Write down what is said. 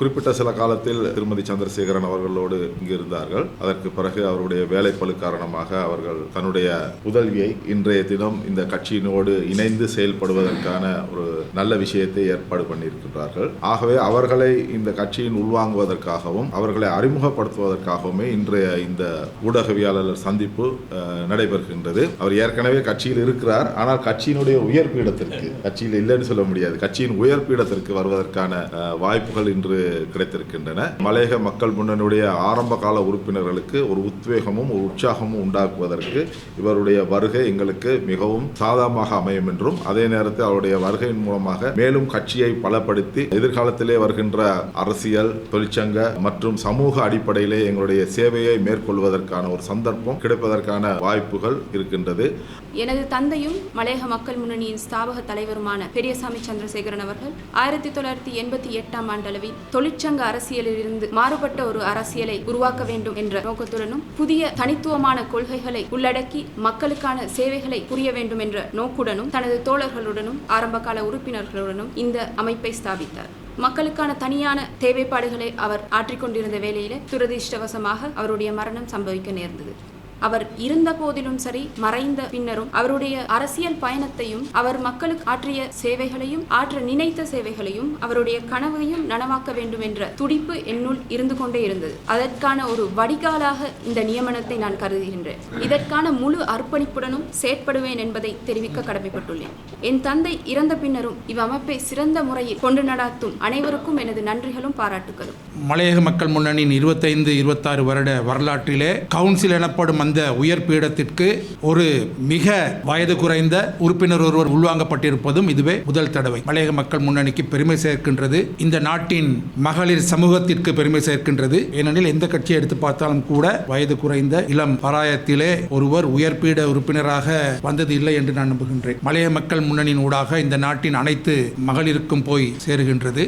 குறிப்பிட்ட சில காலத்தில் திருமதி சந்திரசேகரன் அவர்களோடு இங்கு இருந்தார்கள். அதற்கு பிறகு அவருடைய வேலைப்பளு காரணமாக அவர்கள் தன்னுடைய புதல்வியை இன்றைய தினம் இந்த கட்சியினோடு இணைந்து செயல்படுவதற்கான ஒரு நல்ல விஷயத்தை ஏற்பாடு பண்ணியிருக்கிறார்கள். ஆகவே அவர்களை இந்த கட்சியின் உள்வாங்குவதற்காகவும் அவர்களை அறிமுகப்படுத்துவதற்காகவுமே இன்றைய இந்த ஊடகவியலாளர் சந்திப்பு நடைபெறுகின்றது. அவர் ஏற்கனவே கட்சியில் இருக்கிறார். ஆனால் கட்சியினுடைய உயர் பீடத்திற்கு, கட்சியில் இல்லைன்னு சொல்ல முடியாது, கட்சியின் உயர் பீடத்திற்கு வருவதற்கான வாய்ப்புகள் இன்று கிடைத்திருக்கின்றன. மலையக மக்கள் முன்னணியுடைய ஆரம்ப கால உறுப்பினர்களுக்கு ஒரு உத்வேகமும் ஒரு உற்சாகமும் உண்டாக்குவதற்கு இவருடைய வருகை எங்களுக்கு மிகவும் சாதகமாக அமையும் என்றும், அதே நேரத்தில் அவருடைய வருகையின் மூலமாக மேலும் கட்சியை பலப்படுத்தி எதிர்காலத்திலே வருகின்ற அரசியல், தொழிற்சங்க மற்றும் சமூக அடிப்படையிலே எங்களுடைய சேவையை மேற்கொள்வதற்கான ஒரு சந்தர்ப்பம் கிடைப்பதற்கான வாய்ப்புகள் இருக்கின்றது. எனது தந்தையும் மலையக மக்கள் முன்னணியின் ஸ்தாபக தலைவருமான பெரியசாமி சந்திரசேகரன் அவர்கள் 1988 ஆண்டளவில் தொழிற்சங்க அரசியலிலிருந்து மாறுபட்ட ஒரு அரசியலை உருவாக்க வேண்டும் என்ற நோக்கத்துடனும் புதிய தனித்துவமான கொள்கைகளை உள்ளடக்கி மக்களுக்கான சேவைகளை புரிய வேண்டும் என்ற நோக்குடனும் தனது தோழர்களுடனும் ஆரம்பகால உறுப்பினர்களுடனும் இந்த அமைப்பை ஸ்தாபித்தார். மக்களுக்கான தனியான தேவைப்பாடுகளை அவர் ஆற்றிக்கொண்டிருந்த வேளையிலே துரதிர்ஷ்டவசமாக அவருடைய மரணம் சம்பவிக்க நேர்ந்தது. அவர் இருந்த போதிலும் சரி, மறைந்த பின்னரும் அவருடைய அரசியல் பயணத்தையும் அவர் மக்களுக்கு ஆற்றிய சேவைகளையும் ஆற்ற நினைத்த சேவைகளையும் அவருடைய கனவையும் நனவாக்க வேண்டும் என்ற துடிப்பு என்னுள் இருந்து கொண்டே இருந்தது. அதற்கான ஒரு வடிகாலாக இந்த நியமனத்தை நான் கருதுகின்றேன். இதற்கான முழு அர்ப்பணிப்புடனும் செயற்படுவேன் என்பதை தெரிவிக்க கடமைப்பட்டுள்ளேன். என் தந்தை இறந்த பின்னரும் இவ்வமைப்பை சிறந்த முறையில் கொண்டு நடாத்தும் அனைவருக்கும் எனது நன்றிகளும் பாராட்டுகளும். மலையக மக்கள் முன்னணியின் 25-26 வருட வரலாற்றிலே கவுன்சில் எனப்படும் அந்த உயர் பீடத்திற்கு ஒரு மிக வயது குறைந்த உறுப்பினர் ஒருவர் உள்வாங்கப்பட்டிருப்பதும் இதுவே முதல் தடவை. மலையக மக்கள் முன்னணிக்கு பெருமை சேர்க்கின்றது. இந்த நாட்டின் மகளிர் சமூகத்திற்கு பெருமை சேர்க்கின்றது. ஏனெனில் எந்த கட்சியை எடுத்து பார்த்தாலும் கூட வயது குறைந்த இளம் பராயத்திலே ஒருவர் உயர்பீட உறுப்பினராக வந்தது இல்லை என்று நான் நம்புகின்றேன். மலையக மக்கள் முன்னணியின் ஊடாக இந்த நாட்டின் அனைத்து மகளிருக்கும் போய் சேருகின்றது.